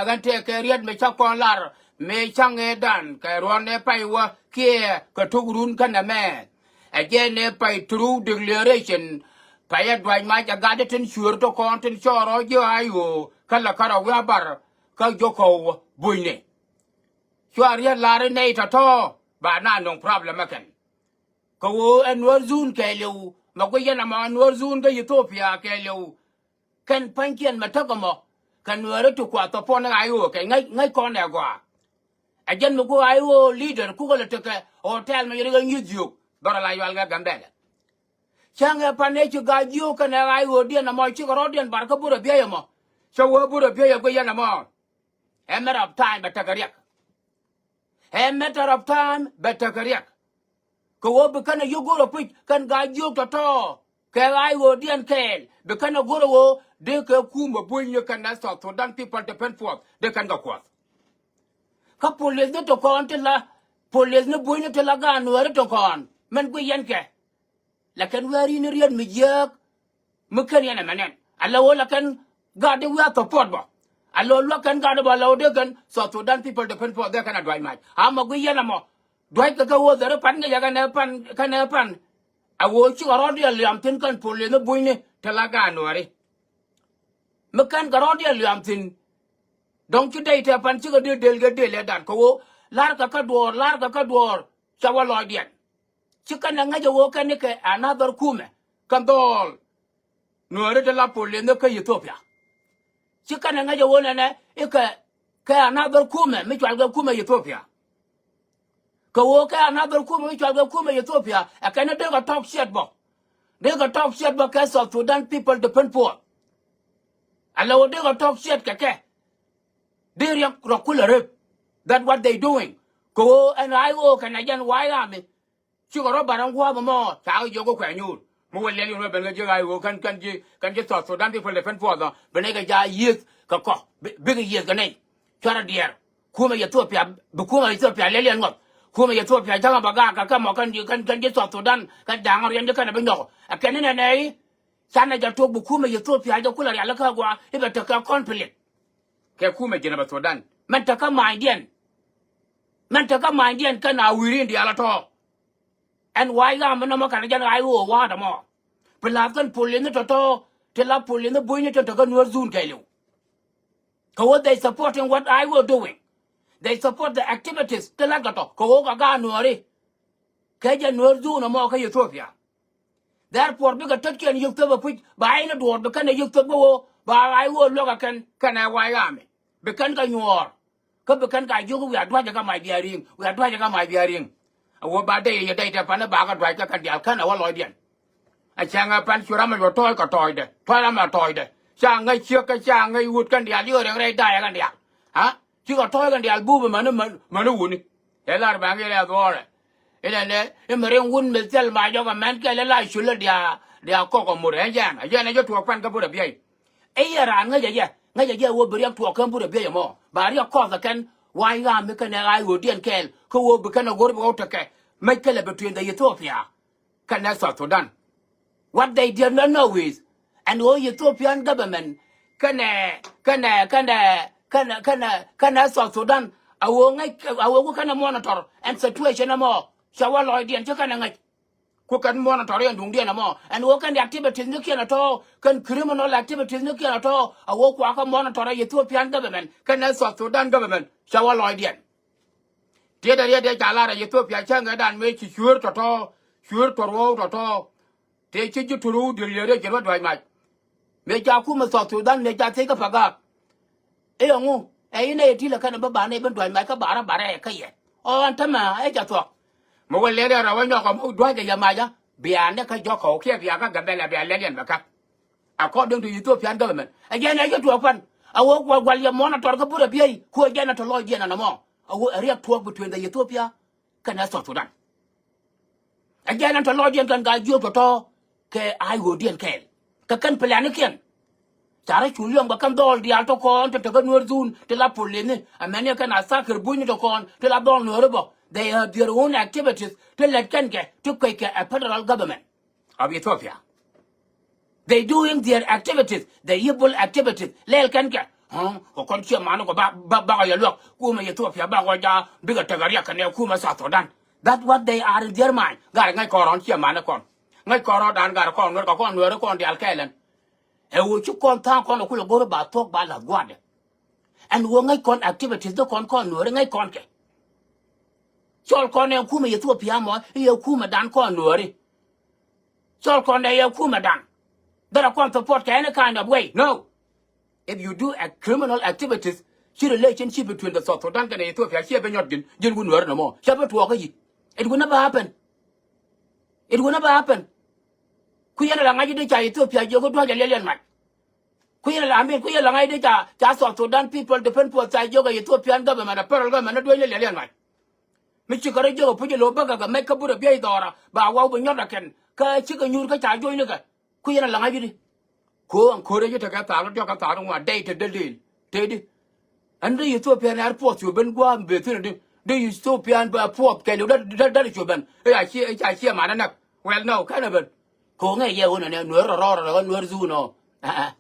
กันเทเกเรียนไม่ชักกอนลาร์ไม่ช่างเอดันแกรอนเนไปว่าเกี่ยกระทุกรุนกันนะแม่ไอ้เจเนไปทรูดิเลเรชันไปยัดไว้มาจะการเดินชัวร์ตัวคอนเทนชอร์อยอายุกันละคาราวิอาบาร์ก็ยกเอาบุญเนี่ยชัวร์ยันลาร์ในทัทอบานาหนงพรับละมากันก็ว่าอันวอร์ซูนแกเลวมาก็ยันมาอันวอร์ซูนก็ยุโทปิอาแกเลวกันพันเกียนมาทักกันมากันวอร์ตุกว่าตัวพอนักอายุแกง่ายก่อนเดียวกว่าไอ้เจนมุกอายุลีดเดอร์กูก็เลยตะแกโฮเทลมันยังยืดอยู่ดอลลาร์ยัลกันได้เลยช่างพันเอชกาจิโอกันอายุเดียนมาชิคารอเดียนบาร์กบุระเบียมาชัวบุระเบียก็ยันมาเอเมอร์อัพไทม์บัตรกรียกเอเมอร์อัพไทม์บัตรกรียกก็ว่าบุกันยูกูรพิกันกาจิโอตัวโตแกอายุเดียนเคลบุกันกูรว่าเด็กคู่มาบุญยกันนะสอดสุดดันที่พันเดเป็นฟอร์ดเด็กกันก็ขวดข้า police เนี่ยตัวก่อนที่ละ police เนี่ยบุญเนี่ยที่ละกันวัวตัวก่อนมันก็ยันแกแล้วกันวัวรีนี่เรียนไม่เยอะมึงแค่นี้นะมันเนี่ยอัลลอฮ์ละกันกาดวัวตัวปอดบ่อัลลอฮ์ละกันกาดบ่เราเด็กกันสอดสุดดันที่พันเดเป็นฟอร์ดเด็กกันอะด้วยไหมมันก็ยันนะมั้งด้วยก็วัวเดี๋ยวพันก็ยังกันพันเอาวัวชิคารอดีเลี้ยมทิ้งกัน police เนี่ยบุญเนี่ยที่ละกันวัวรีมึงกันการอดีเลี้ยมทิ้งดงคิดได้แต่ปันชิก็เดือดเลยดันเขาลาร์ก็ดัวชาวลอยเดียนชิกันยังไงจะว่ากันนี่แค่ another คู่มั้ยกันดอลนัวเรื่องลาปูเลนก็ยุโรปยาชิกันยังไงจะว่าเนี่ยแค่ another คู่มั้ยไม่ใช่คู่มั้ยยุโรปยาเขาว่าแค่ another คู่มั้ยไม่ใช่คู่มั้ยยุโรปยาไอ้แค่นั้นเด็กก็ talk shit บ่แค่South Sudan people depend for อะไรวะเด็กก็ talk shit แค่ they are rockulative that's what they doing go and I go can I just why am I chứ có barang qua mà sao giờ có khỏe nhut mà quên lên rồi bên cái ai go can just sort Sudan people defend for đó bên này cái giá yes có big yes cái này cho ra địa khu mà Ethiopia khu mà Ethiopia lấy liền ngọc khu mà Ethiopia chắc là baga cái mà can just sort Sudan can đang ở đây cái này bên đó cái này sanaจะตัวบุคุมาEthiopiaจะคุยอะไรแล้วก็ว่าไอ้แบบจะกับ conflictแค่คู่ไม่เจนแบบสุดดันมันจะก็หมายเดียนกันเอาวิรินเดียละท้ออันไว้ก็มันนำมากันยันไอ้หัวว่าแต่หมอเป็นลากันพูดเรื่องนี้ต่อเทลาพูดเรื่องนี้บุญนี่จะกันนัวซูนแค่เร็วเขาว่า they supporting what I was doing they support the activities เทลาก็ต่อเขาว่าการนัวดิแค่จะนัวซูนนะหมอแค่ยูทูบยาtherefore ไม่ก็ทัดเกียนยูทูบไปบ่ายนั่นดูดไปกันในยูทูบก็ว่าบ่ายไอ้หัวลูกกันไอ้ไว้ก็ไม่ไปกันก็นัวก็ไปกันก็ยูก็อยากด้วยจะก็ไม่เบียริงอยากด้วยจะก็ไม่เบียริงว่าบาดเจ็บยังได้แต่พันธุ์บาก็ด้วยก็กันเดียวกันเอาว่าลอยเดียนไอ้ช่างพันธุ์สุรามันว่าถอยก็ถอยเด้ถอยแล้วมาถอยเด้ช่างไงเชือกก็ช่างไงวุดกันเดียวเยอะอย่างไรได้กันเดียวฮะชื่อก็ถอยกันเดียวบูบมันวุ่นเฮล่าบางอย่างตัวเลยเฮ้ยเนี่ยมันเรื่องวุ่นมันเซลมาจากมันแค่เล่าชุลเดียวก็หมดเห็นยังเนี่ยจะถูกฟันกับผู้ระเบียบไอ้ร้านไงจะว่าบริษัทถูกกันผู้ระเบียบมั้งบริษัทข้อสักกันวายงามไม่กันอะไรหัวเดียนแค่เขาว่าบุกันเอาหัวไปเอาตะแกไม่กันเลย between the Ethiopia กันในSouth Sudan what they did not know is and all Ethiopian government กันในSouth Sudan เอาว่ากัน monitor and situation นะมั้งชาวลอยเดียนจะกันยังไงกูกันmonitorอย่างดุงเดียนนะมั้ง and ว่ากัน activities นึกยังนะท้อกัน criminal activities นึกยังนะท้อเอาว่ากูกันmonitor Ethiopian government กันในSouth Sudan government ชาวลอยเดียนเดี๋ยวจ่าลาEthiopia ช่างกระดานไม่ชิวร์ต่อเดี๋ยวชิจุรู้เดี๋ยวเกี่ยวกับด้วยไหมเมื่อจ่าคู่มาSouth Sudanเมื่อจ่าเทก็พักกันไอ้ยังงูไอ้เนี่ยที่ละกันบ้านในบ้านด้วยไหมก็บ้าระแค่ยังอ๋ออันทำไมไอ้จ่าตัวเมื่อวันเลี้ยงเราวันนี้ก็มุ่งด้วยจะยังไงจ๊ะเบียร์เนี่ยเขาจะเขาเขี้ยเบียร์ก็กันไปแล้วเบียร์เลี้ยงนะครับก็เรื่องที่Ethiopian governmentไอ้ยันไอ้ก็ตัวฟันเอาวันเลี้ยงมอนาตอร์ก็พูดแบบนี้คุยยันนั่นทะเลาะยันนั่นนะมั้งเอาเรียกทัวร์ between the Ethiopia กันในSouth Sudanไอ้ยันนั่นทะเลาะยันกันกับยูทูบแค่ไอ้หัวเดียนแค่กันเปลี่ยนนี่เขียนจาระชุลยงบักกันดอลเดียร์ตะกอนจะกันนัวซูนจะรับผลเลยเนี่ยอเมริกันอาสาขบุญตะกอนจะรับดอลนัวหรือเปล่าthey have their own activities to let can get to take a federal government of Ethiopia they doing their activities the evil activities let can get ko kon chairman ko ba ya lok kuma Ethiopia ba ko ja biga tagaria kan ne kuma South Sudan. That's what they are in their mind. Gar ngai koron chairman kon. Ngai koron dan gar kon ngor ko kon ngor kon dial kelen. E wo chu kon ta kon ko go ba tok ba la gwade. And wo ngai kon activities do kon ngor ngai kon ke. Chol kon ne kuma Ethiopia mo ye kuma dan kon ngor. Chol kon ne ye kuma dan. That I can't support any kind of way. No. If you do a criminal activities, the relationship between the South Sudan and Ethiopia, it will never no more. It will never happen. It will never happen. Kuyana langaji de Ethiopia, you go to a Lilian man. Kuyana langaji de South Sudan people depend for yoga Ethiopian government, a pearl government, not doing a Lilian man. Mr. Courageous, put your low bugger, make a Buddha Biadora, but while we not can, chicken you can charge you. Kuyana langaji. Ko an kore je taka taro joka taro wa day to deal tedi and the Ethiopian airport you ben go be the Ethiopian port can you that you ben I hear man well no kind of ko ngai ye wona ne no zu no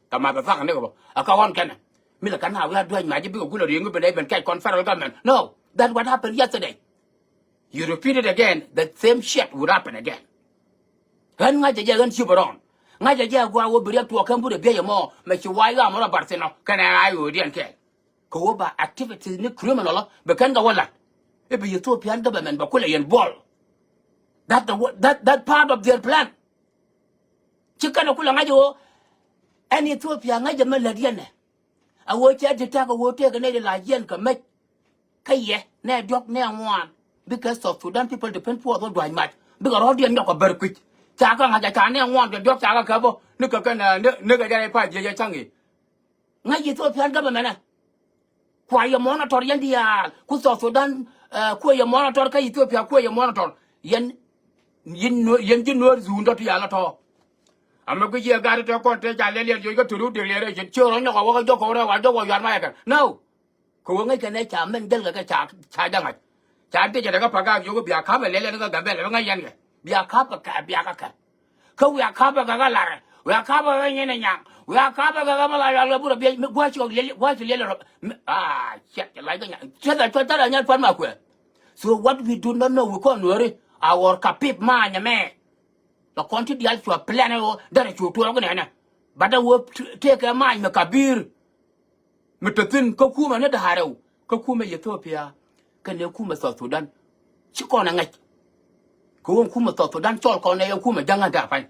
kama ba fa ne ko aka won kana mi la kana wa do ma je bi ko lo ringo ben ben kai federal government no that's what happened yesterday. You repeat it again, the same shit would happen again. When I je gan super ngai ja gwa wo bria to kan bu de be mo me chi wai ga mo ba no kana ayo dian ke ko ba activities ni criminal be kan ga wala e be Ethiopian government ba kula yen ball that part of their plan chikana kula ngai wo an Ethiopia ngai ja me la dian ne a wo che de ta ko wo te ga ne la yen ka me kai ye ne dok ne wan because of Sudan people depend for the dry match because all dian ko ber quick Chaka ngaja chane ngwan de dok chaka kabo nika kana nika jare pa je changi ngai Ethiopian government kwa ya monitor yandia ku South Sudan ku ya monitor ka Ethiopia ku ya monitor yen jinno zundo to yala to amma ku je gari to ko te jale le jo ko turu de le je choro no ko jo ko wa jo ko yan ma ka no ko ngai kana cha men del ka cha da ngai cha te je ga pa ga jo ko bia kha me le ga ga be le ngai yan bia kapa ka bia ka ka wia kapa ka la wia kapa ga nyene nyang wia kapa ga ma la la bu bia gwa chi le shit la ga nyang chata nya pan ma ku so what we do not know we can worry our capip ma nya me the country dia to plan o da chu to ga na but the work take a man me kabir mutatin ka kuma ne da harau ka kuma Ethiopia ka ne kuma South Sudan shi ko na ngai ko kuma South Sudan chol ko ne kuma janga da fa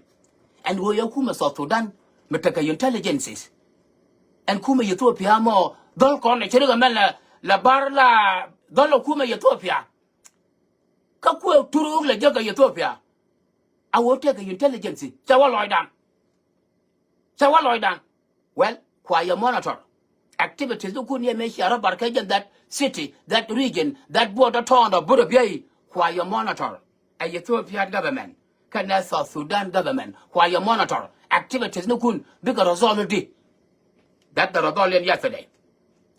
and wo kuma South Sudan metaka intelligences and kuma Ethiopia mo dol ko ne chiri ga mel la bar la dol kuma Ethiopia ka ko turu la jaga Ethiopia a wo take intelligence chawa loidan well kwa ya monitor activities do kun ye me shara barka that city that region that border town of Burabia kwa ya monitor a Ethiopian government, can South Sudan government, why you monitor activities no kun bigger result that the result yesterday.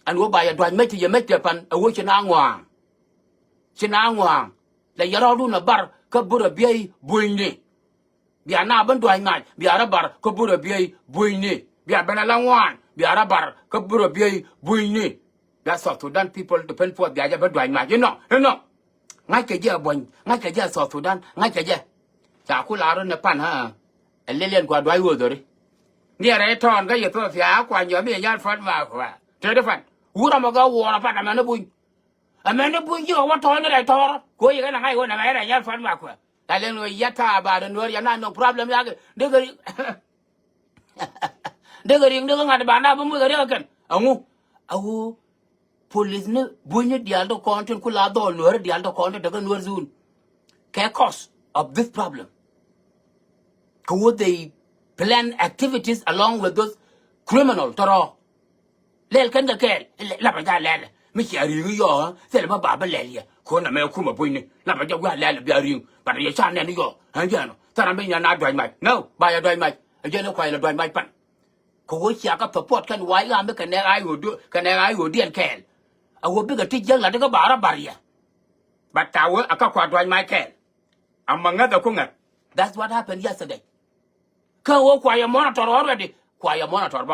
And go by a dry make you make Japan a witch in Angwang. Chinangwang, the Yaraluna bar, Kabura Bay, Buini. Be a naban doing night, be a bar, Kabura Bay, Buini. Be a Benalangwan, be a bar, Kabura Bay, Buini. That's South Sudan people depend for the other doing night. You know. Ngai ke je bon ngai ke je South Sudan ngai ke je cha ku la ro ne pan ha lelian kwa dwai wo dori ni re ton ga Ethiopia kwa nyo mi yan fan ma kwa te de fan ura ma ga wo ra pa na ne bun amene bun ji wa ton ne to ko yi ga na ngai wo na ga yan fan ma kwa ta len wo yata ba de no ya na no problem ya de ga de ga ring de ga ngad ba na bu mu ga re kan awu police ne bunye dialdo content kula do lor dialdo content daga nur zun cause of this problem could they plan activities along with those criminal toro lel kan ga ke la ba ga lel mi chi ari yo se la ba ba lel ko na me ku ma bunye la ba ga lel bi ari ba ya cha ne yo han ja no tara me nya na doi mai no ba ya doi mai je no kwai la doi mai pan ko chi aka support kan wai ga me kan ne ai wo dien kel I will be a teacher like a barrier. But I will a quadrine my can. Among other kunga. That's what happened yesterday. Can walk quiet monitor already. Quiet monitor.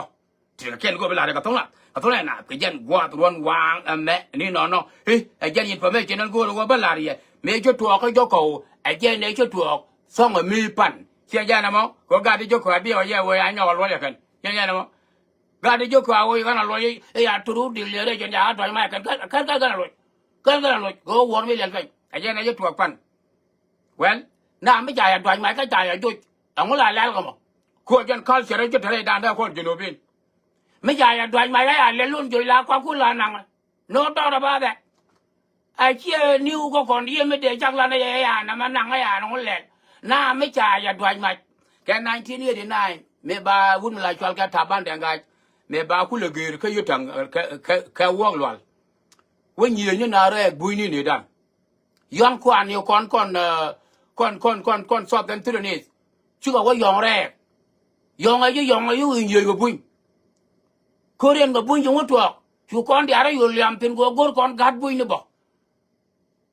Till can go like a tongue. to le na ke jen gwa ron wang me ni no e jen information nan go lo ba la ri me jo to ko jo ko e jen ne jo to song mi pan che ja na mo ko ga de jo ko bi o ye we a nyo lo le kan che ja na mo ga de jo ko a wo ga na lo ye ya turu di le re jen ja to ma kan lo go won mi le kan e jen ne jo to pan well na me ja ya to ma ka ja ya jo ang la la ko mo ko jen kal chere jo tare dan da ko ju no bin me ja ya to ma ya le lun jo la kwa ku la nang no to da ba da ai chia new ko kon ye me de chak la na ya na ma nang ya no le na me cha ya dwa ma ke 1989 me ba wun la chwal ka taban de ga me ba ku le gir ke yutang ka wong lwal we nyi ni na re bu ni ni dan yong kwan yo kon so den tu ni chu ga wa yong re yong ai yu nyi go bu korean go bu yo to chu kon di ara yo liam tin go gor kon gat bu ni bo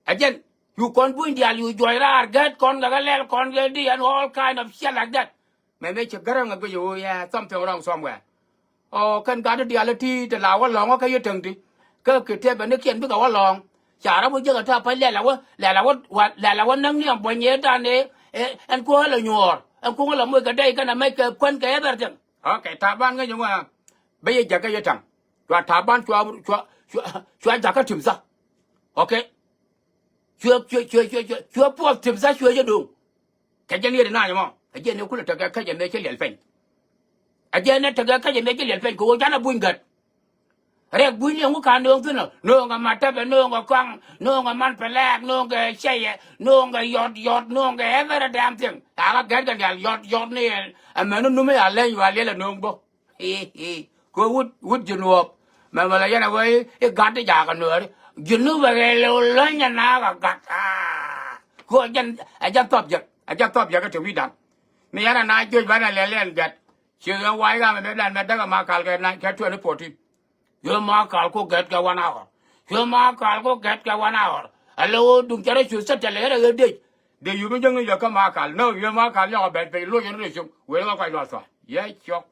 again, you can't win the you joy rar get con the con the and all kind of shit like that. May make you garang a go, yeah, something wrong somewhere. Oh, can got the reality the law long, okay, you tongue. Kirk could tap and the can be go along. Shara would you top a lella one young when you're done and call a new and call a make a day gonna make a quank everything. Okay, Taban, you want. Bay a jacket your tongue. You are Taban to jacket himself. Okay. Chưa buộc tìm ra chưa cho đủ cái chân này này mà cái chân này cũng là cái chân này cái liền phèn cái chân này cái chân này cái liền phèn của cha nó buồn gật rồi buồn nhiều cái nương thế nào nương cái mặt tập nương cái quăng nương cái man phải lẹ nương cái xe nương cái giọt nương cái every damn thing cái giọt này mà nó mới lên và lên là nương bo cô vút chân hộp mà là cái nào vậy cái gạt cái giả cái nữa Junu bagelo lanya na gat ko ajan top jak to widan me yana na joj bana lelen gat chiga wai ga me dan me daga ma kal ga na ka to ne poti yo ma kal ko gat ga 1 hour yo ma kal ko gat ga 1 hour alo dum jare chu sa tele ra de yu me jang ya ka ma kal no yo ma kal ya ba pe lo yen re chung we ga kai lo so ye chok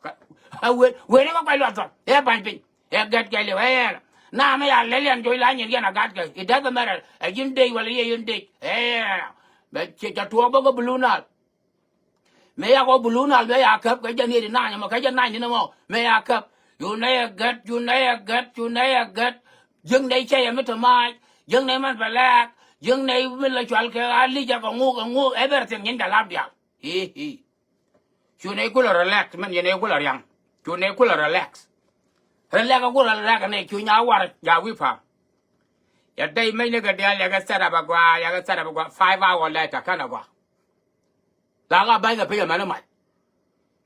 we ga kai lo so e ban pin e gat ga le we na me ya lelian joy la nyen na gat ga it doesn't matter a yin day wala ye yin day be che ta to ba go bulunal me ya go bulunal be ya kap ga jani na ma ka jani ni mo me ya kap you nay gat jeng day che me to mai jeng nay man balak jeng nay min la chwal ka ali ja ko ngu everything nyen da lab dia chu nay ko relax man ye nay ko la yang chu nay ko relax relax ko relax ne chu nya war ya wi pa ya dai mai ne ga dia ya ga sara ba gwa 5 hour later kana gwa la ga ba ga pe ma na mai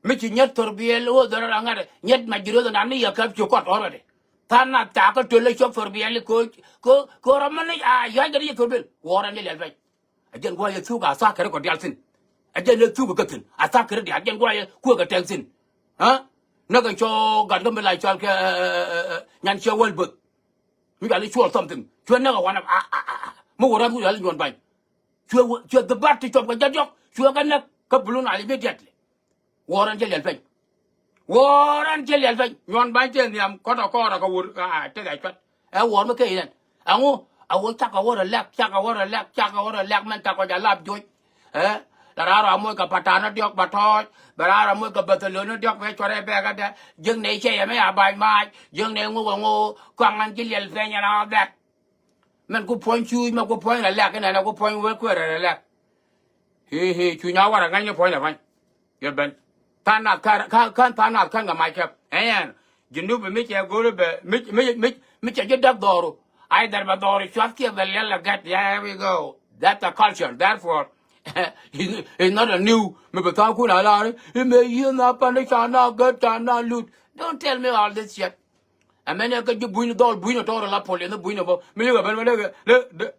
mi chi nyet tor bi lo do ra ngare nyet ma jiro do na ni ya ka chu ko to re tan na ta ko to le cho for bi le ko ra man ya ga ri to bil wo ra ne le ba ajen gwa ya chu ga sa ka ko dial sin ajen le chu ga tin a sa ka ri ajen gwa ya ku ga teng sin ha nó cái cho gần cái bên này cho cái nhăn chiêu quên bực như vậy là chua something chua nó còn mua ra mua là nhuận bánh chua the bat thì chọn cái chất dốc chua cái nó cái bulu này biết chết warren chơi liền phanh nhuận bánh trên thì có đâu có vụt cái này chút warren mới cái này ông chắc có warren lek mình chắc có giả lạp chuối Darara mo ka patana diok batoy barara mo ka batalo diok ve chore be ga da jeng nei che me abai mai jeng nei ngo kwang ji lel fe nya na that men ku point chu ma ku point la lek na ku point we ku ra lek he chu nya wara ngai point la fan ye ben tanat kan tanat kan ga mai kep jinu be mi che go be mi che dak doru ai dar ba doru chwat ke be la gat yeah we go that's a culture therefore it's not a new me bata ku na la me you na pa na chana get chana loot don't tell me all this shit amene ka ju buino to la pole no buino bo me ga ben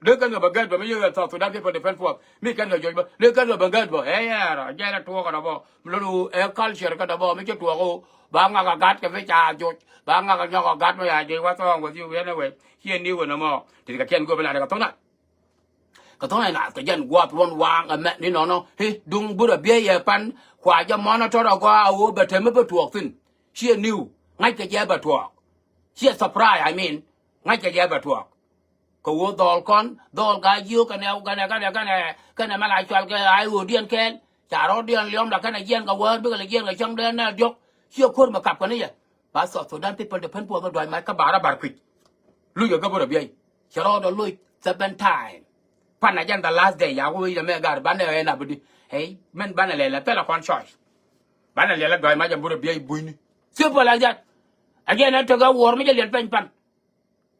le kan ga bagat ba me ga ta to da people defend for me kan ga jo ba le kan ga bagat bo ra ja la to ka bo lo culture ka da bo me ke to ko ba nga ga gat ka ve cha jo ba nga ga nyo ga gat me ya je wa to ngo ju we na we here new no mo ti ka ken go ba la ka to na cái thằng này là cái dân qua luôn vàng mẹ đi nó hey đúng bữa bia giờ pan khóa cho món nó cho đâu qua ô bờ thêm mới bờ thuộc tin chia new ngay cái giờ bờ thuộc she surprise I mean ngay cái gì vậy thuộc cô đòi con đòi cái yêu cái này mà lại cho cái ai vừa điên kén chả đó điên liom là cái này điên cái word bây giờ là điên cái trong đây nè dốc chưa khuôn mà cặp cái này bà sợ Sudan people depend upon đòi mà các bà đã bảo quỵt lui cái bữa bây giờ đó đó lui seven time pan này the last day ya vui là mẹ gar ban này là budi hey men ban này là tela con choice ban này là đòi mà giờ bữa bây bui ni simple like that again nó cho cái war mới liền pan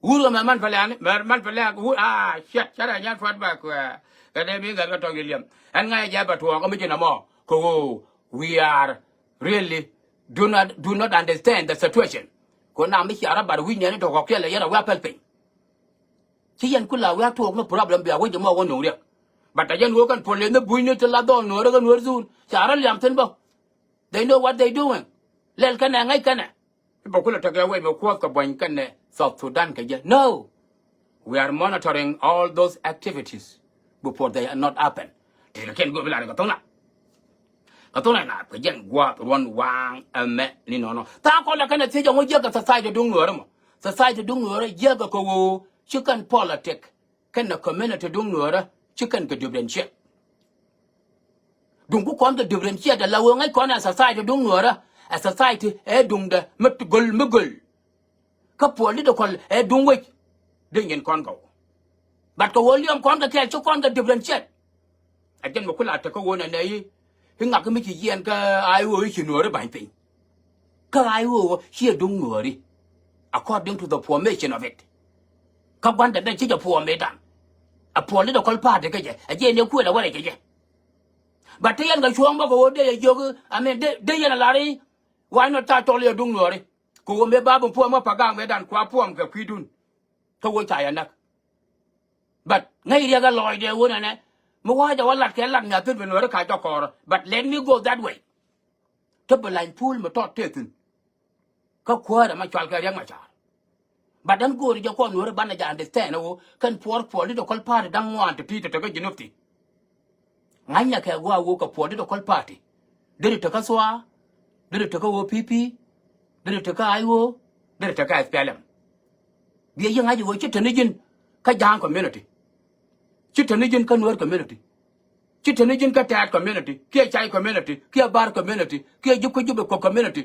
uru mà man phải shit chả là nhát phát bạc qua cái này bây giờ cái trò liệm anh ngay giờ bắt thua có mấy chuyện nào mà cô we are really do not understand the situation cô nào mấy chả bắt win này to có kia là giờ là helping chỉ anh cứ là we thuộc nó problem bây giờ với chúng mà quan được but anh nuôi con phun lên nó bui nó cho là đó nuôi cái nuôi zun chả là làm thế bao they know what they doing lên cái này ngay cái này bao nhiêu là cái way mà qua cái bệnh cái này South Sudan cái gì no we are monitoring all those activities before they are not happen thì là cái người làm cái này là cái dân qua run wang mẹ ni nó ta có là cái này thì giống như cái society đúng nữa mà society đúng nữa giờ cái cô chứ cần politics cái là community đúng nữa chứ cần cái differentiate đúng cũng có cái differentiate là ngay có là society đúng nữa a society đúng đó mất gul các political đúng vậy đừng nhìn con cậu bắt cậu William con cái cho con cái differentiate anh chân một cái là cái này này hình ngạc cái mấy chị yên cái ai ơi chỉ nữa đấy bạn tình cái ai ơi chỉ đúng nữa đi according to the formation of it các quan điểm này chỉ là formation a political party cái gì anh chân nếu quên là cái gì but thấy anh cái chuông bao cô đây giờ cái I mean đây là lại đi why not ta cho liền đúng nữa đi cô mấy ba bông phua mà phải gang mấy đàn qua phua cái quy đun thôi chạy anh ạ but ngay dia cái lòi dia uốn này mà why cho lát cái lát nhà tuyết về nữa khai cho cò but let me go that way chấp lại pool mà to tuyết các khoa đã mà chọn cái riêng mà chọn but đang go đi cho con nữa ban này understand nó kan for đi đâu con party đang want to pita cái gì nữa thì ngay nhà cái qua cái for đi đâu con party để được cái xóa để được cái OPP để được cái IO để được cái SPLM bây giờ ngay rồi chứ thằng này cái giang community chứ thằng này cái nuôi community chứ thằng này cái tag community kia chai community kia bar community kia giúp cái community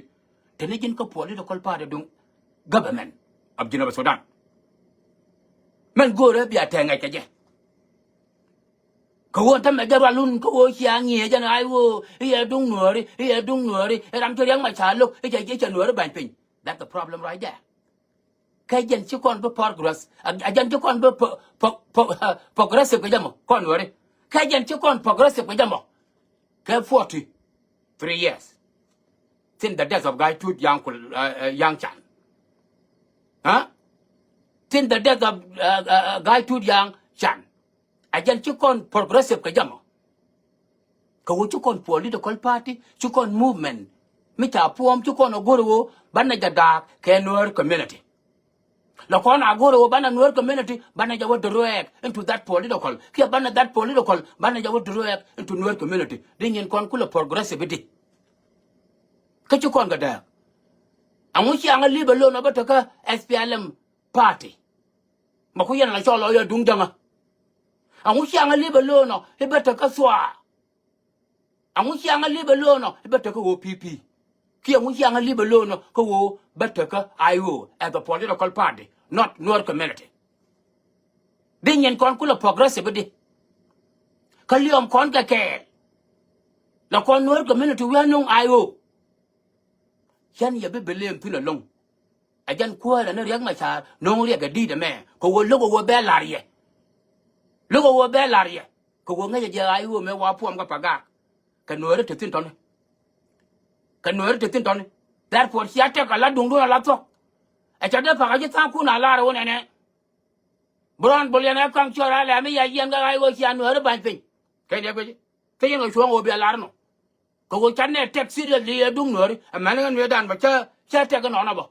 thằng này cái political party đúng government of Geneva Sudan mình go ra bia thằng ngày cái gì cậu thằng mày cái luôn cậu sáng nghe cho ai vô cái đúng nữa đi làm cho riêng mà trả lúc cái gì nữa đó bản pin that's the problem right there cái dân chứ con với progress dân chứ con với progressive cái gì mà con nữa đi cái dân chứ con progressive cái gì mà cái 43 years since the death of Guy Tut Yang Chan since the death of Guy Tut Yang Chan dân chứ con progressive cái gì mà cậu chứ con political party chứ con movement mi cha puom chứ con ogoro ban na jada cái nuôi community la con agoro ban na nuôi community ban na jawo direct into that political kia ban na that political ban na jawo direct into nuôi community din yin con kula progressivity ka chứ con gada amu chi anga libe lo na bataka SPLM party ma ku yana la cho lo ya dung danga amu chi anga libe lo no e bataka swa amu chi anga libe lo no e bataka OPP kia amu chi anga libe lo no ko bataka IO as a political party not North community din yen kon kula progressive di kaliom kon ka ke la kon North community we nung IO yan ya be belem pina long ajan ko la na riak ma cha nong riak ga di de me ko wo logo wo be larie ko wo nga ja IO me wa puam ka paga ka North te tin ton therefore si ate ka la dung do la to a cha de pa ga ta ku na la ro ne bron bolya na kan chora la me ya yen ga IO si anu ban pin ke de ko ke yen so ngo be la no ko wo chan ne tek si de li dung no ri a man ngan me dan ba cha te ka no na ba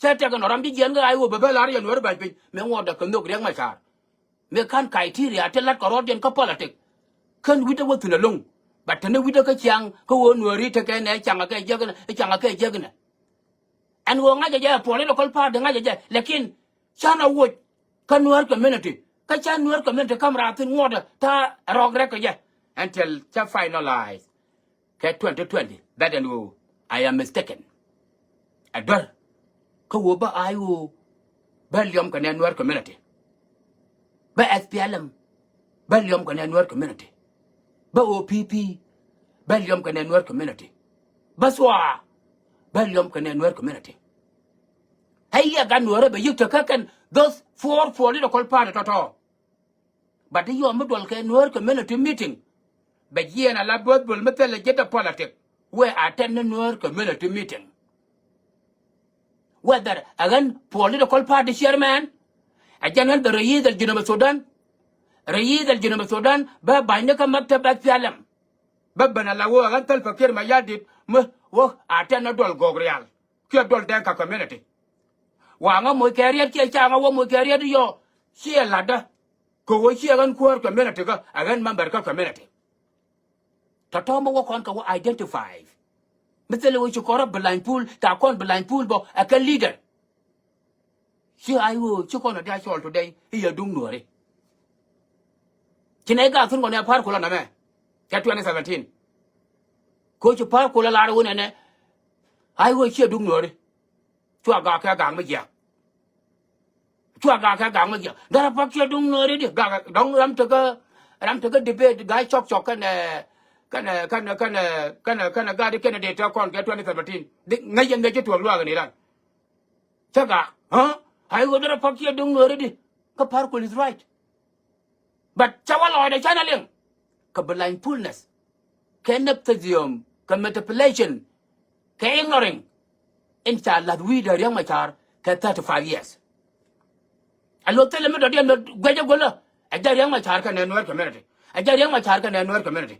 cha te ka no ram bi yen ga IO be la ri no ban pin me ngo da ka no riak ma cha me kan criteria te lat ko ro den ka politic kan wi de wo tu na long but ne wi de ka chang ko wo no ri te ke ne chang ka je ga ne and wo ngaja political party ngaja lakin chana wo kanwar community ka chanwar community kamra tin ngoda ta rogre ko je until to finalize ke 2020 that and wo I am mistaken ador ko wo ba ayu Belgium kanwar community ba SPLM Belgium kanwar community ba OPP Belgium kanwar community baswa Belgium kanwar community hey ya ganwar ba yuk to kakan those four political party to but you am dol kanwar community meeting ba yena la bol metal get politics where attend kanwar community meeting whether again political party chairman ajanan da rayi dal Junub Sudan rayi dal Junub Sudan ba bainaka maktabat fialam babana lawo agan tal fakir ma yadit mo wo atena dol gogreal ke dol denka community wa nga mo kariya ke cha nga wo mo kariya yo sie lada ko wo sie agan ko community ka agan member ka community tatomo wo kon ka wo identify مثل وش كورة بلاين بول تاكون بلاين بول بو أكل leader شو أيوه شو كنا ده شغل today هي دون نوري كنا إيجا أثون كنا بار كولا نمى كاتو أنا 17 كوش بار كولا لارون أنا أيوه شو دون نوري شو أجا كأجا مجيا شو أجا كأجا مجيا دارا باك شو دون نوري دي جا دون رام تكا debate guy chok kana gadi candidate ta kon ke 2017 ngayen ne ke to ruwa ga ni ran chaga ai go dara pakya dung no ready ka parkul is right but chawala da channeling ka blind fullness ka neptasium ka manipulation ka ignoring inshallah we da yang machar ka 35 years allo tele me do dem gwaje gola ajar yang machar ka ne no community ajar yang machar ka ne no community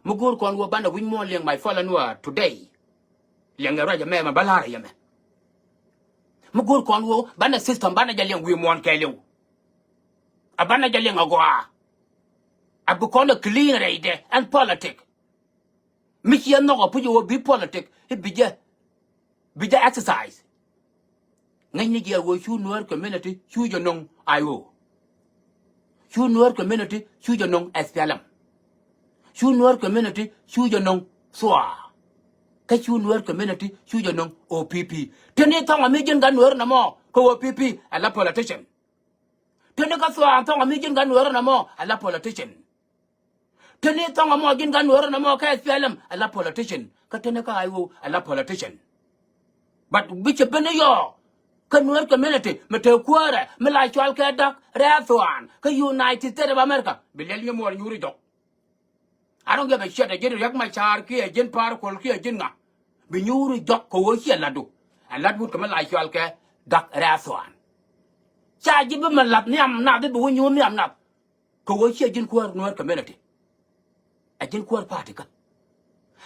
mugur kon wo banda win mo liang my fallen wa today liang ra ja me ma balara ya me mugur kon wo banda system banda ja liang wi mon ke lew abana ja liang agwa abu kon clean rate and politics mi ki no ko pu wo bi politics e bija exercise ngai ni ja wo chu nuer community chu jo nong ayo chu nuer community chu jo nong SPLM chu nuer community chu jo nong swa ka chu nuer community chu jo nong OPP tene tonga mi jin gan nuer na mo ko OPP ala politician tene ka swa tonga mi jin gan nuer na mo ala politician tene tonga mo jin gan nuer na mo ka SPLM ala politician ka tene ka ayo ala politician but which bene yo ka nuer community mete kwara me la chwal ka dak rathwan ka United States of America bilel yo mo nyuri dok I don't give a shit. I get a my char key, a gen par colky, a jinga. Be you dock co here ladu. And that would come like you alka, duck rathwan. Cha give him a lap niam not the when you niam not. Co here gin quar no community. A gin quar particle.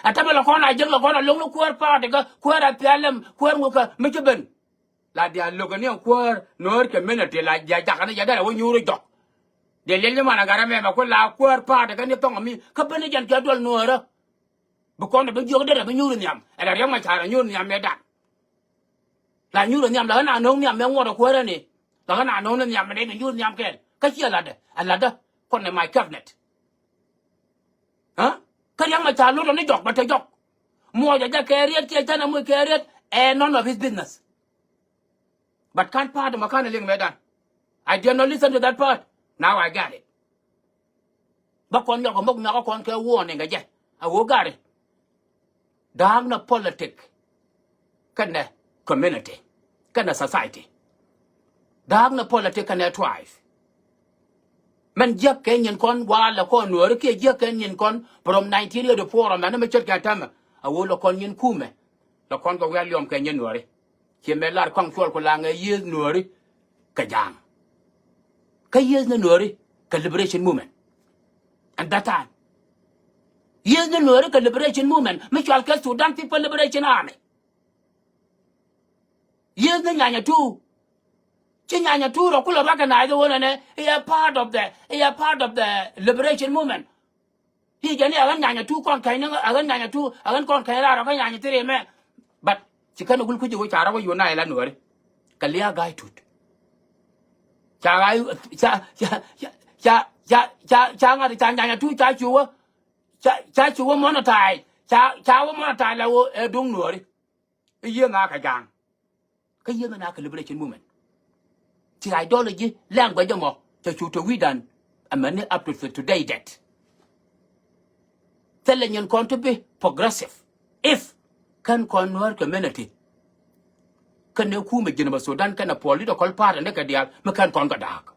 A tabelacon, I jingle on a long quar particle, quar at Pialem, quar muka, Michaben. Like the Loganian quar no community like Yakana Yada when you dock. De lele mana garame ma ko la kwar pa de kan tonga mi ka bene jan ka dol nuora bu ko ne be jogde be nyuru nyam ala rema chara nyuru nyam me da la nyuru nyam la na no nyam me ngoro ko re ni la na no nyam me de nyuru nyam ke ka chi ala da ko ne my cabinet ha ka yang ma cha lu ni jok ba te jok mo ja ke riet ke ta na mo ke riet none of his business but can't part ma kan ling me dan I did not listen to that part. Now I got it. But kon yo ko mok na ko kon ke warning ga je. I wo got it. Dang na politics. Kana community. Kana society. Dang na politics kana tribe. Man je kenyen kon wala kon nuor ke je kenyen kon from 1984 man me chet ka tama. A wo lo kon yin kume. Lo kon ko wel yom kenyen nuori. Ke me lar kon chol ko la nga ye nuori ka jang. Ka years na nori ka liberation movement at that time years na nori ka liberation movement mutual ka Sudan People Liberation Army years na nyanya tu ro kula recognize one ne he a part of the liberation movement he jani agan nyanya tu kon kai na agan nyanya tu agan kon kai ra ro ka nyanya tere me but chikan gul ku jo chara wo yuna ila nuare kalia gai tut cha gai cha nga cha nya tu cha chuwa cha chuwa mona tai cha wo mona tai la wo dung nuare ye nga ka gang ka ye na ka liberation movement ti ideology language mo cha chu to we dan amane up to today that telling you to be progressive if can convert community kan ne ku me gina Sudan kan a political party ne ka dia me kan kon ka dak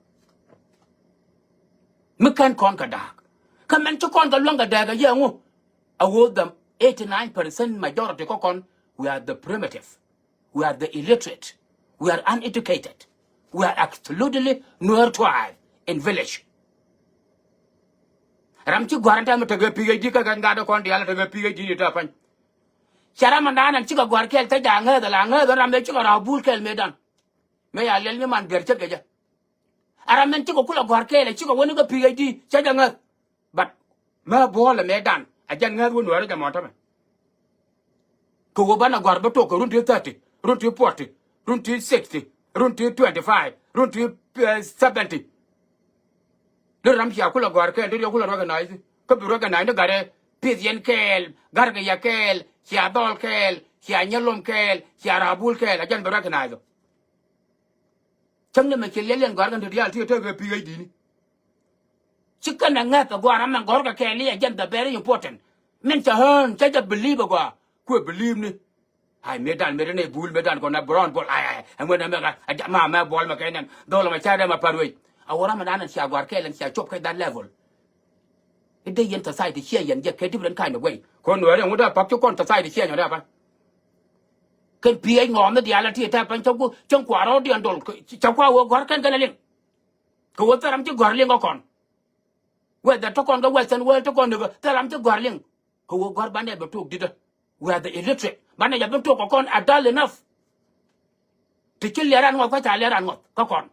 me kan kon ka dak kan men to kon ka longa daga yangu award them 89% majority ko kon we are the primitive we are the illiterate we are uneducated we are absolutely nowhere tribe in village ramchi guaranta me taga PhD ka kan ga da kon dia la taga PhD ta pan Shara mandana chica guarkel ta janga da langa da rambe chica rabul kel medan me ya lel ni man gerche geja aramen chica kula guarkel chica woni ga PhD cha janga but ma bola medan a janga woni wara ja mota me ko go bana guarbe to ko runti 30 runti 40 runti 60 runti 25 runti 70 le ram ya kula guarkel de kula organize ko bi organize gare pizien kel garga ya kel Sia dol kel, sia nyelom kel, sia rabul kel, ajan berak na itu. Cang ni macam lelian guarkan tu dia alti tu ke PhD ni. Cikan nangat tu guaran mang guarkan kel ni ajan the very important. Men cahan, saya believe gua, ku believe ni. Hai medan ni bul medan kau nak brown ball, ai, amun nama aja ma ball macam dol macam ada ma parui. Awak mana sia guar kel, sia cop ke that level. It day in society here and get different kind of way. Kon were and would have popped your society here and ever. Can be on the reality tap and Chonquaro and Dol Chakwa work and Ganaling. Go with them to Garling or con. Where the talk on the western world took on the tell them to Garling. Who got Banaba took did where the illiterate. Banaba took a con are dull enough to kill your and what I let and what. Cocon.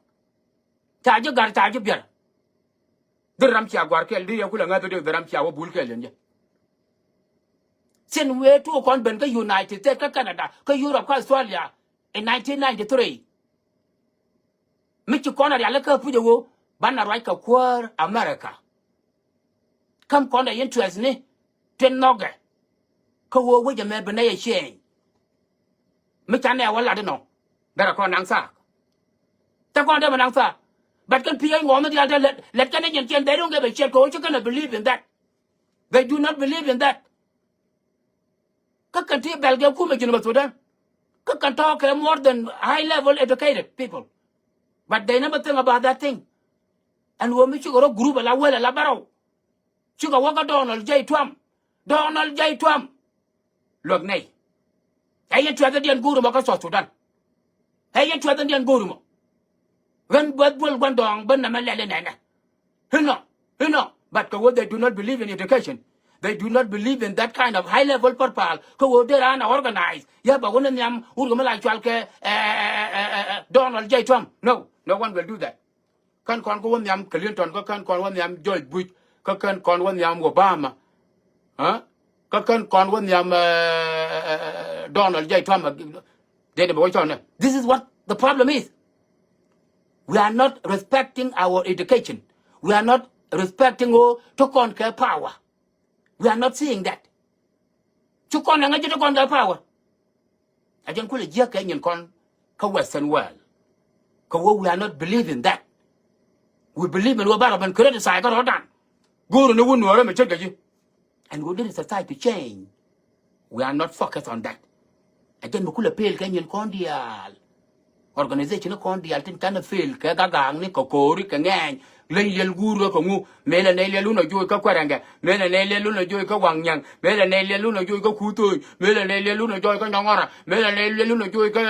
Charge you got charge beer. The Ramcha Guarkel, the Yakulanga, the Ramcha Bulkel. Sin way to a convent United States, Canada, Europe, Australia in 1993. Mitch Conner, Alaka Pujo, Banner Rika Quar, America. Come corner interest ne, Ten Nogger. Ko with a Melbourne Shane. Michane, well, I don't know. There are con answer. Take on them an answer. But can PA on the other let Canadian they don't give a shit. You're going to believe in that. They do not believe in that. Can take Belgium Kumakin Sudan? Can talk more than high level educated people. But they never think about that thing. And when we go to group la well la barrow. Sugar Walker Donald J. Trump. Donald J. Trump. Look, nay. I ain't rather than Guru Sudan. I ain't rather than Guru. When what will one dong, Benamalena? You know, but they do not believe in education. They do not believe in that kind of high level purple. They are unorganized. Yeah, but one of them would like Donald J. Trump. No one will do that. Can't con one yam Clinton, can't con one yam George Bush, can't con one yam Obama. Huh? Can't con one yam Donald J. Trump. This is what the problem is. We are not respecting our education. We are not respecting to conquer power. We are not seeing that. To conquer power. I don't call it Kenyan Western world. We are not believing that. We believe in what and criticize God done. Go to the wound and we did society change. We are not focused on that. I don't call a pale Kenyan Condial. Organization Condial tin kind of feel Kagagang, Nikokori, Kangang, Lay Guru, Komu, Melanellia Luna Joyka Quaranga, Melanellia Luna Joyka Wangyang, Melanellia Luna Joyka Kutu, Melanellia Luna Joyka Nangara, Melanellia Luna Joyka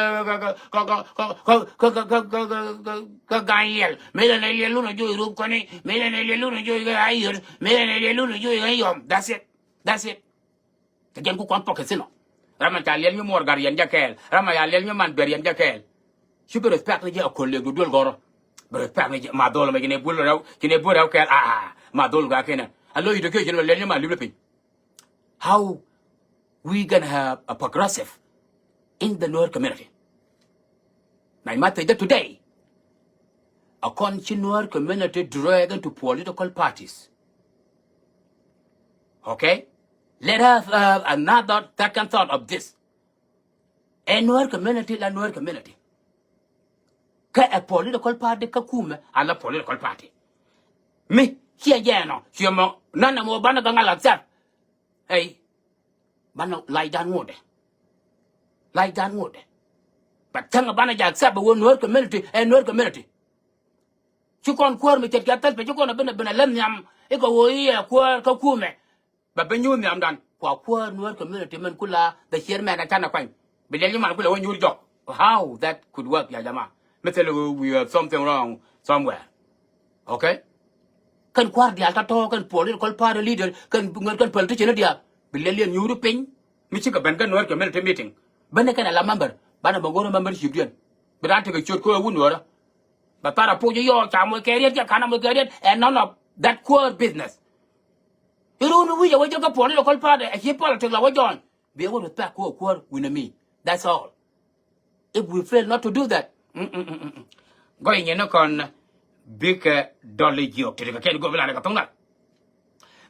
Kagayel, Melanellia Luna Joy Rukani, Melanellia Luna Joyka Ayur, Melanellia Luna Joyka Yom. That's it. Again, who can't pocket Sino. Ramatalian Morgarian Jakel, Ramayalian Manberian Jakel. She be respect me, a colleague will go. Respect me, my dollar making a bull out, can a bull out, my dollar can. I know education will let you my living. How we gonna have a progressive in the Nuer community. My matter that today, a continual community dragged into political parties. Okay? Let us have another second thought of this. A Nuer community, la Nuer community. A political party, kakume, a la political party. Me, here, no, Shimo, none more banaganga like that. Hey, Bano, lie down wood. Lie down wood. But tell a banaja accept one Nuer community and Nuer community. You can't call me to get that, but you're going to be a lemniam, ego, yeah, quar, kakume. But when you am done, poor Nuer community, man, kula, the chairman at Tanaquine. But then you might put when you job. How that could work, Yajama. Metelu, we have something wrong somewhere. Okay? Can quar the alta talk and political party leader, can politician, dear. Billion European, Michigan Bengan Nuer community meeting. Benecan a member, Banabogona membership, but I take a short call wound. But para pull your time will carry it, you can't carry it, and none of that core business. You don't know which way you go political party, a hip politics like John. Be able to pack core with me. That's all. If we fail not to do that, going in a con big dolly joke to the can go like a tongue.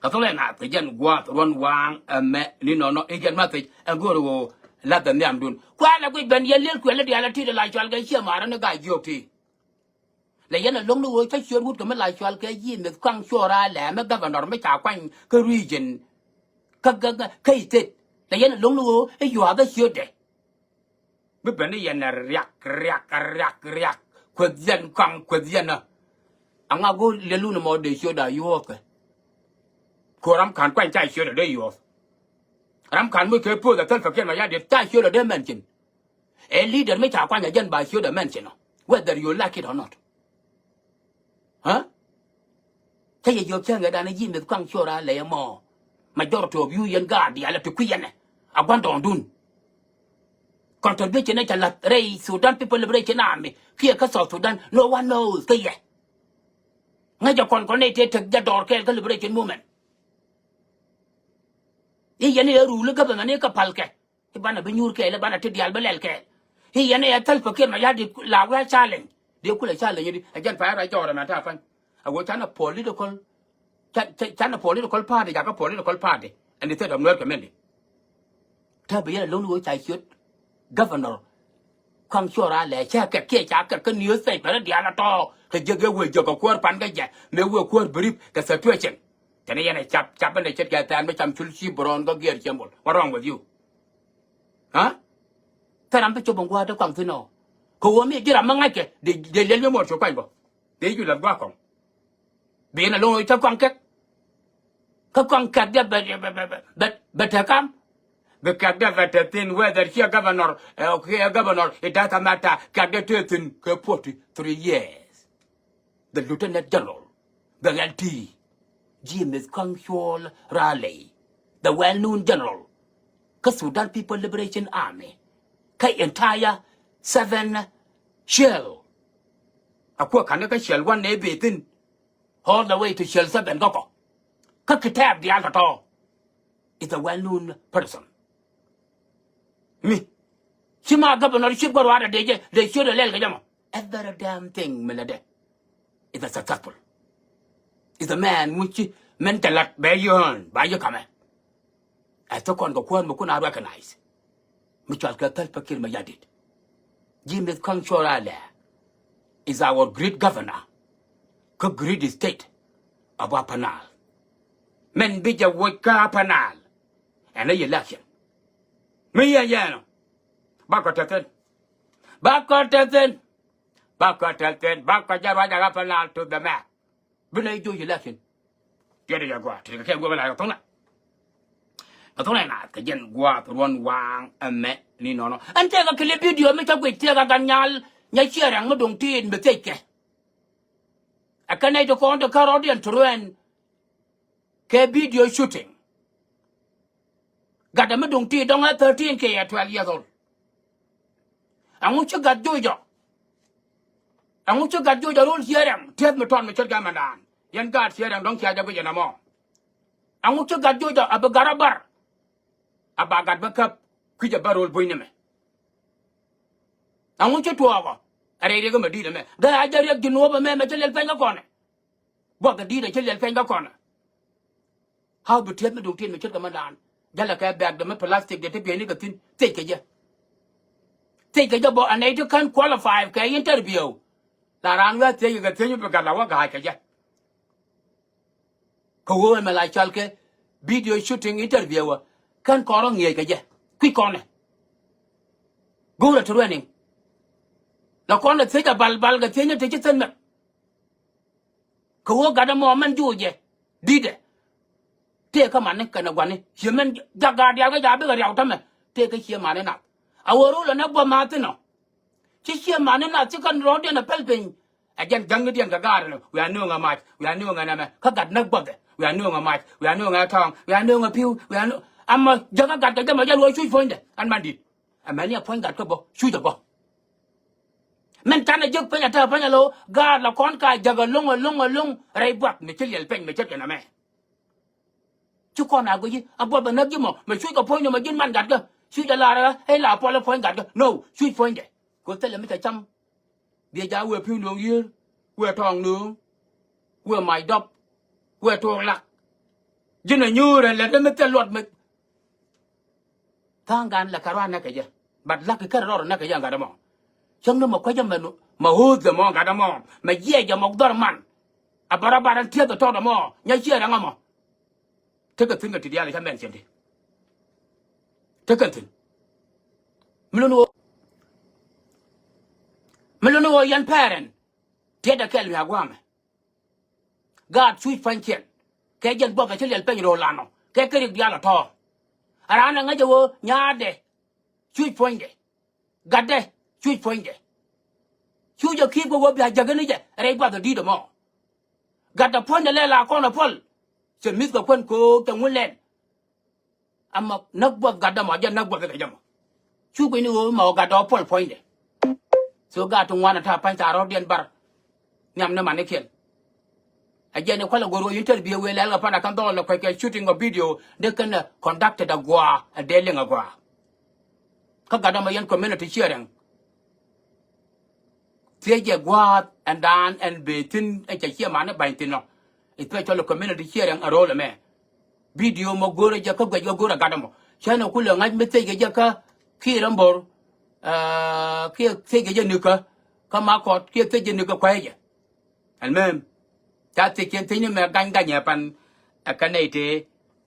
A tongue not the gen what one wang a me, no, again message, and go to let them do. Quite a good ben yellow quality, I'll tell you like I'll get here, and a guy joke. Le yen along the way, take your wood come like you all get in the Kang Shora, Lamb, a governor, make a quang, region. Kate it. Le yen along the way, you are the shirt. But Benny and a rack, quid come quid yenna. I'm not good, the luna more they should you walk. Coram can't quite tie shirt a day you off. Ram can't make a poor the self again, my yard, tie shirt a dimension. A leader make a quang again by shirt a mention, whether you like it or not. Huh? Say your changa than a yin with Kang Shora lay more. My daughter of you and guard the other to Queen. I want on doon. Contribution nature like Ray, Sudan people liberation army. Here, Castle Sudan, no one knows. Say, Major concordate to the door liberation movement. He any rule government, a palke. He ban a benur care, ban a teddy albelke. He any a telpake, my yard, la challenge. They could a challenge again fire I Jordan at happen. I was a political party, like a political party, and the third of North Committee. Tabby alone which I should. Governor, come sure I lay check a cake, I can use say, but the other tall, the jigger will jog a quart panga, may will quart brief the situation. Then I chap and the check get and which I'm chulchi bron go gear jumble. What wrong with you? Huh? Then I'm the chop and water comes to know. Go me get among like it, they let you more to Piper. They you have welcome. Being alone with a conquer. But I come. Because the thing whether here governor, it doesn't matter, can get it in 43 years. The Lieutenant General, the LT, James Control Raleigh, the well-known general, Sudan People Liberation Army, entire 7 shell. A poor Kanaka shell 1 day beaten, all the way to shell 7 Goko. Kakitab the Alcator is a well-known person. Me. Shima governor ship go out they should have let them. Every damn thing, Melody, is a successful. Is a man which mental at by your comment. I took on the quern Mukuna recognize. Mutual Katal Pakil Mayadit. Jim Conchorale is our great governor. Cook great state of Wapanal. Men bija Waka Panal. And a election. Me and Yano. Bakotaten. Bakotajan to the map. When I do election. Get it, you go out. You can't go like a tongue. A tongue not again go out one wang and met Nino. And take a clip video, make a quick take a ganyal, Yachi and Mudung tea in the take. I can to go on the Carodian to run. Video shooting. Got a medung tea, don't have 13K at 12 years old. I want you got Jojo. I want you got Jojo, don't hear him. Tell me, Tom, Mr. Gamadan. Young God, hear him, don't care the way no more. I want you got Jojo, a bagarabar. A bagat backup, quit a barrel boy. want you to go. I read a medina me. The I direct you know over me, material finger corner. What the deed a chill finger corner. How to tell me to tin me check them down. Jalaka bag the plastic that if you nicotine, take a year. Take a job and you can qualify for interview. That I'm not saying you continue because I work high. Ko me la chalke video shooting interview kan korong ye ke je qui kone go to training la kone se ja bal ga tenya te chitan me ko ga da mo man ju je dide te ka man ka na gwani yemen jaga dia ga ja be ga yaw ta me te ka chi man na aworo la na gwa ma te no chi man na chi kan ro de na pelpin again gang de ga ga no we are no nga ma we are no nga na me ka gat na gwa we are no nga ma we are no nga tong we are no nga piu we are no amma jaga gat ga ma ja lo chui fonde an mandi amani apon gat ko bo chui da bo men tan jog pe ta pa lo ga la kon ka jaga long rai bak me chel pen me chet na me chu kon a go yi abo ba na gi mo me chui ko pon no ma jin man gat ga chui da la ra hay la po la pon gat ga no chui fonde ko te le me ta cham bia ja we piu no yi we tong no we mai dop we to la jin a nyu re le me te lot me thang gan la karwa na ke je bat la ke ro na ke ya ga da mo chang no mo kwa ja ma hu de mo ga da mo ma ye ja mo dor man a bara bara tie to da mo nya che ra mo te ka tin ga ti dia le ka men chen de te ka tin mlo no yan parent tie da kel mi agwa me God sweet fan chen ke jen bo ka che le pe ro la no ke ke ri dia la to ara na nga jo nya de sweet point de gade sweet point de chu jo ki go bia jaga ni je re ba di do mo gada point de le la ko na pol se mis ko kon ko ta mun len amma nak bo gada ma ja nak bo ga jam chu ko ni o ma gada pol point de so ga to wana ta pan ta ro den bar nyam na man ken again ko la go ro interview we la pa na kan do la ko ke shooting a video de kan conducted a gwa a dealing a gwa ka gada ma yan community sharing tie gwa and dan and betin e che man ba tin no it pe to community sharing a role me video mo go re ja ka go ra gada mo chana ku le ngai me te ge ja ka ki rambor ki te ge ja ni ka ma ko ki te ge ni ka kwa ye almem ta te ken te ni me gan gan ya pan ka nei te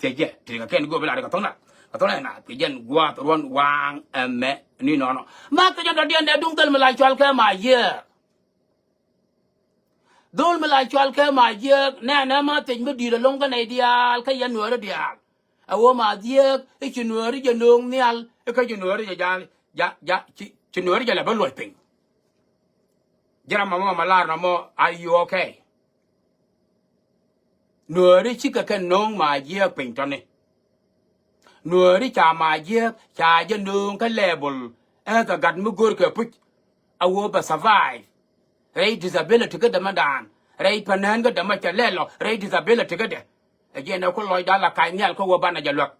je te ka ken go bla ka tona na pe jen gwa to ron wang me ni no ma ka ja da den de dung tel me la chwal ka ma ye dol me la chwal ka ma ye na ma te me di long ka nei dia ka ya no re dia a wo ma die e chi no re je nong nial e ka chi no re ja chi no re ja la ba lo ping jara ma la na mo are you okay nuri chi ka ken nong ma ye ping to ni nuri cha ma ye cha je nong ka level e ka gat mu gor ka put a wo ba survive rei disability ka da madan rei panan ga da ma cha lelo rei disability ka de again ko loy da la kai nyal ko wo bana ja lok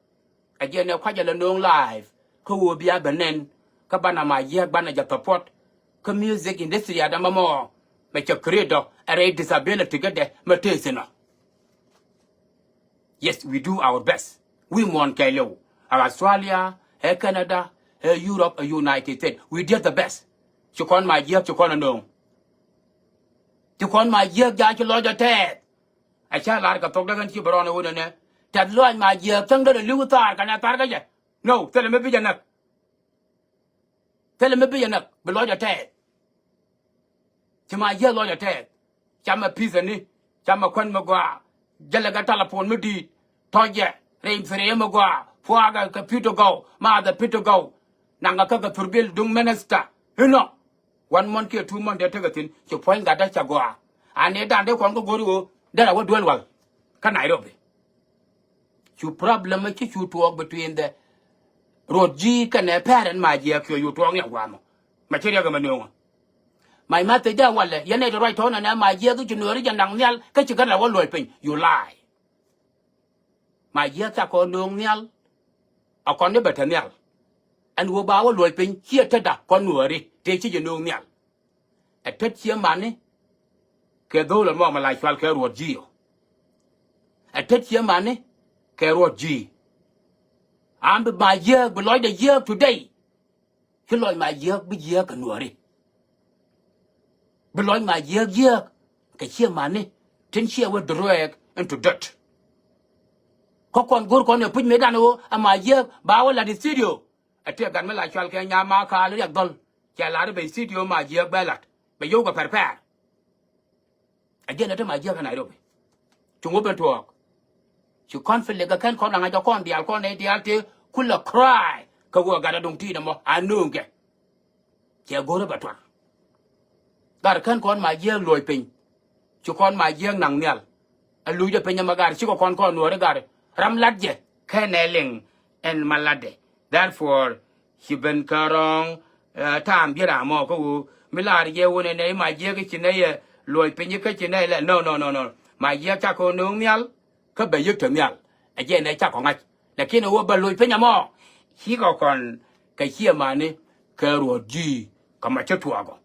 again ko ja la nong live ko wo bia benen ka bana ma ye bana ja support ka music industry ada ma mo ma cha credo rei disability ka de ma tesina. Yes, we do our best. We want Kelo, Australia, Canada, Europe, United States. We did the best. You can't my year, you can't know. You can't my year, got your lawyer Ted. I shall like a talk against you, but on a wooden net. That lawyer, my year, tongue to the Luthar, can I target you? No, tell him a bit enough. Tell him a bit enough, but lawyer Ted. To my year, lawyer Ted. Chama Pisani, Chama Quan Magua. Jalaga telephone me di toje rein fere mo gwa fuaga ka pito go ma da pito go nanga ka turbil dung minister no 1 month ke 2 month de tagatin ci point ga da cha gwa ane da de kon go gori wo da wa duel wal ka Nairobi you problem ci you talk between the road ji ka ne parent ma ji ka you talk ya gwa mo ma ci ga ma no my mother ja wala yene do right on na ma je du junori ja nang nyal ka chi ga la wo loy pin you lie ma je ta ko nong nyal a kon de betanyal anh wo ba wo loi pin chia ta da con nuo ri te chi no mial a tet chia mane ke do la mo ma la chwal ke ro ji a tet chia mane ke ro ji am be ma ye be loi de ye today ke loi ma ye be ye ka nuo ri be loi ma ye ke chia mane tin chia wo drag into dirt ko kon gor kon ne pin me dan wo ama ye ba wo la di studio a te gan me la chwal ke nya ma ka le yak dol ke la be studio ma ye ba lat be yo ko per a je na te ma ye ka Nairobi tungo ben to chu conflict ga kan kon nga jo kon dial kon ne dial te kula cry ka wo ga da dong ti na mo anu ke ke gor ba to gar kan kon ma ye loi pin chu kon ma ye nang nyal a lu je pe nya ma gar chi ko kon no re gar ram lat je keneling en malade therefore hiben karong tam bira mo ko milar ye wona ne ma ye ke chine ye loi pin ye ke chine le no ma ye cha ko nung nyal ka be ye te nyal a je ne cha ko ngai lakini wo ba loi pin ya mo hi ko kon ka hie ma ne ka ro ji ka ma che tuago